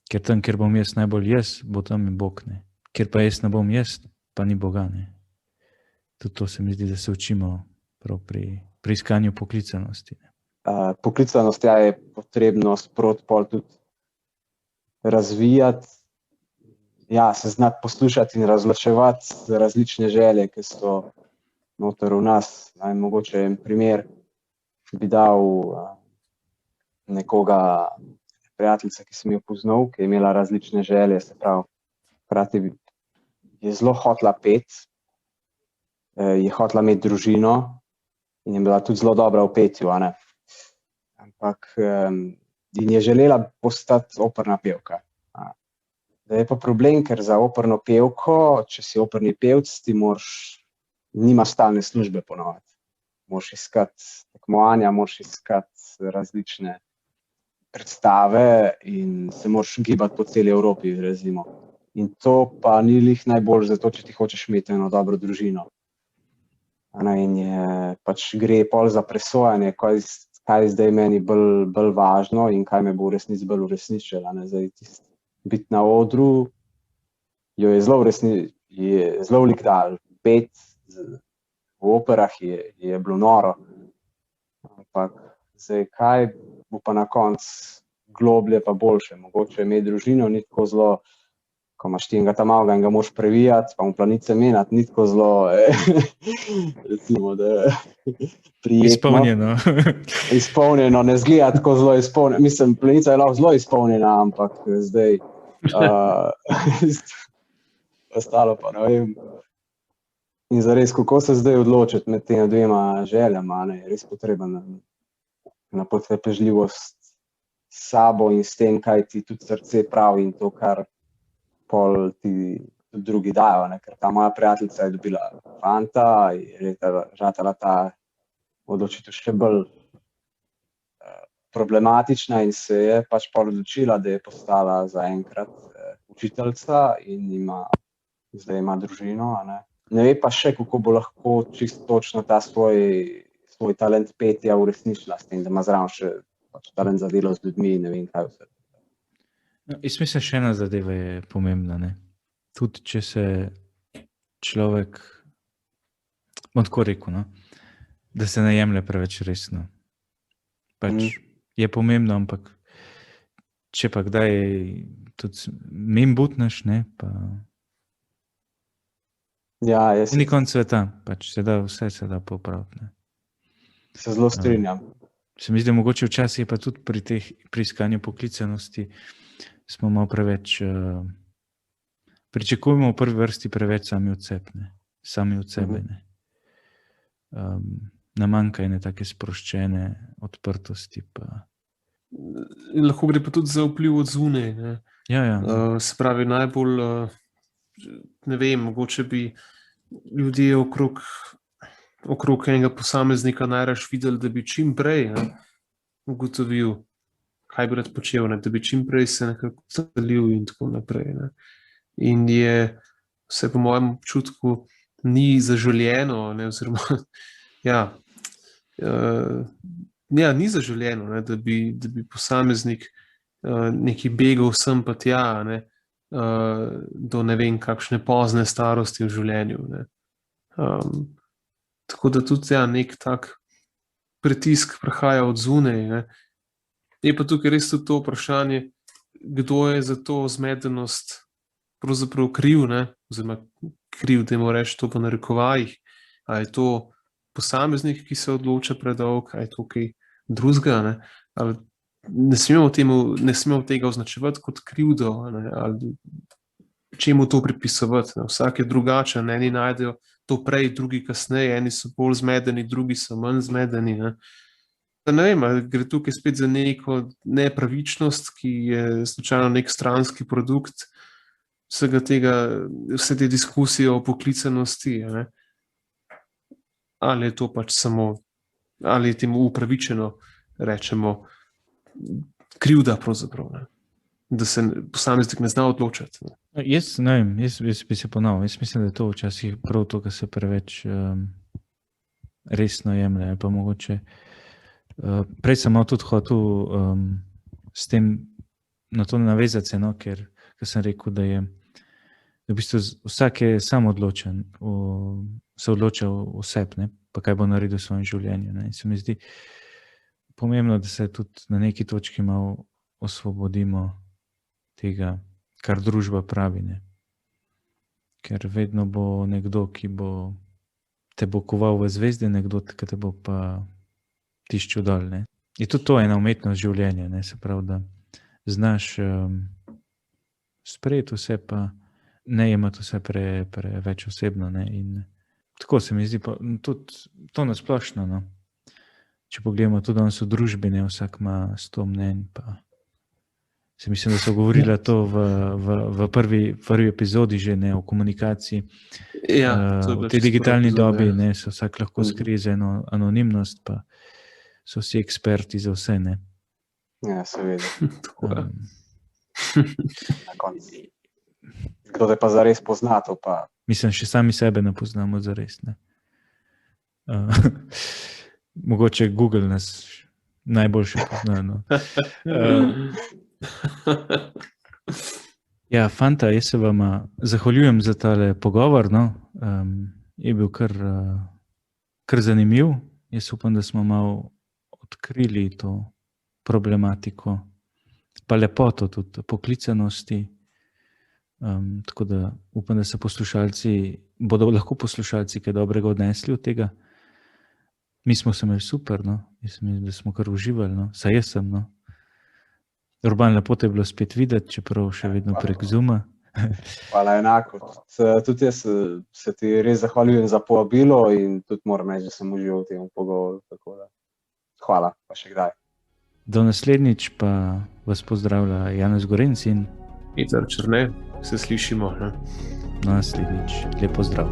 Ker tam, kjer bom jaz najbolj jaz, bo tam in Bog, ne. Ker pa jaz ne bom jaz, pa ni Boga, ne. Tudi to se mi zdi, da se učimo prav pri iskanju poklicanosti, ne. Poklicanost je potrebno sproti pol tudi razvijati, se znati poslušati in razločevati različne želje, ki so noter v nas. Mogoče en primer bi dal nekoga prijateljica, ki sem jo poznal, ki je imela različne želje, se pravi, hkrati je zelo hotela peti, je hotela imeti družino in je bila tudi zelo dobra v petju, a ne. Ampak in je želela postati operna pevka. Zdaj je pa problem, ker za operno pevko, če si operni pevc, ti nimaš stalne službe ponovadi. Moraš iskati tekmovanja, moraš iskati različne predstave in se moraš gibati po celi Evropi, recimo. In to pa ni lih najbolj zato, če ti hočeš imeti eno dobro družino. In pač gre pol za presojanje, kaj zdaj meni bolj važno in kaj me bo v resnici bolj uresničilo. Biti na odru jo je zelo veliko dal. Peti v operah je bilo noro. Ampak zdaj, kaj bo pa na koncu globlje pa boljše? Mogoče imeti družino ni tako zelo, ko imaš ti enega tam malega in ga moraš previjati, pa mu planice menjati, ni tako zelo, recimo, da prijetno. Izpolnjeno, ne zgleda tako zelo izpolnjeno. Mislim, planica je lahko zelo izpolnjena, ampak zdaj ostalo pa ne vem. In zares, kako se zdaj odločiti med tema dvema željama, je res potreben na potrpežljivost s sabo in s tem, kaj ti tudi srce pravi in to, kar pol ti drugi dajo, ne? Ker ta moja prijateljica je dobila fanta in je ratala ta odločitev še bolj problematična in se je pač pol odločila, da je postala zaenkrat učiteljica in zdaj ima družino. Ne ve pa še, kako bo lahko čisto točno ta svoj talent petja uresničila s tem, da ima zraven še pač talent za delo z ljudmi in ne vem kaj vse. No, jaz mislim, še ena zadeva je pomembna, ne. Tudi, če se človek, bom tako rekel, no, da se ne jemlje preveč resno. Pač je pomembno, ampak če pa kdaj tudi mim butneš, ne, pa ni konec sveta, pač vse se da popraviti, ne. Se zelo strinjam. Se mi zdi, mogoče včasih pa tudi pri iskanju poklicanosti smo malo preveč, pričakujemo v prvi vrsti preveč sami od sebe, ne. Nam manjka ene take sproščene odprtosti. Lahko gre pa tudi za vpliv od zunaj, ne. Ja. Se pravi, najbolj ne vem, mogoče bi ljudje okrog enega posameznika najraž videli, da bi čim prej ugotovil, kaj bi rad počel, da bi čim prej se nekako odselil in tako naprej. Ne. In je vse po mojem občutku ni zaželjeno, ne, oziroma ni zaželjeno, ne, da bi posameznik neki begal sem pa tja, ne, do ne vem kakšne pozne starosti v življenju. Ne. Tako da tudi nek tak pritisk prihaja od zunaj. Ne. Je pa tukaj res tudi to vprašanje, kdo je za to zmedenost pravzaprav kriv, ne, oziroma kriv, da mu reči to po narekovajih, a je to posameznik, ki se odloča predolg, a je to kaj drugega, ne, ali ne smemo tega označevati kot krivdo, ne, ali čemu to pripisovati. Ne. Vsak je drugačen, eni najdejo to prej, drugi kasneje, eni so bolj zmedeni, drugi so manj zmedeni. Ne. Ne vem, gre tukaj spet za neko nepravičnost, ki je slučajno nek stranski produkt vse te diskusije o poklicanosti. Ne? Ali je to pač samo, ali je temu upravičeno, rečemo, krivda pravzaprav, ne? Da se posameznik ne zna odločati. Ne? Jaz ne vem, jaz bi se ponovil. Jaz mislim, da je to včasih prav to, kar se preveč resno jemlje, pa mogoče. Prej sem malo tudi hotel s tem na to navezati se, no, ker sem rekel, da je v bistvu vsak je sam odločen, se odloča o sebi, pa kaj bo naredil v svojem življenju. Ne. In se mi zdi pomembno, da se tudi na neki točki malo osvobodimo tega, kar družba pravi. Ne. Ker vedno bo nekdo, ki te bo koval v zvezde, nekdo, ki te bo pa tiščil dol. Ne. Je tudi to ena umetnost življenja, ne. Se pravi, da znaš sprejeti vse, pa ne jemati vse preveč osebno. Ne. In tako se mi zdi, pa tudi to nasplošno. No. Če pogledamo tudi danes v družbi, ne, vsak ima 100 mnenj, pa se mislim, da so govorila to v prvi epizodi že, ne, o komunikaciji. V tej digitalni dobi, ne, se vsak lahko skrije za eno anonimnost, pa so vsi eksperti za vse, ne. Ja, seveda. Na koncu. Kdo te pa zares pozna, to pa... Mislim, še sami sebe ne poznamo zares, ne. Mogoče Google nas najboljše pozna, no. Ja, fanta, jaz se vam zahvaljujem za tale pogovor, no. Je bil kar zanimiv. Jaz upam, da smo malo odkrili to problematiko, pa lepoto tudi poklicanosti. Tako da upam, da se bodo lahko poslušalci kaj dobrega odnesli od tega. Mi smo se imeli super, no. Jaz mislim, da smo kar uživali, no. Saj jaz sem, no. Urban, lepo te je bilo spet videti, čeprav še vedno prek Zooma. Hvala, enako. Tudi jaz se ti res zahvaljujem za povabilo in tudi moram reči, da sem užival v tem pogovoru. Tako da hvala, pa še kdaj. Do naslednjič pa vas pozdravlja Janez Gorenc in Peter Černe, se slišimo. Ne? Na naslednjič. Lep pozdrav.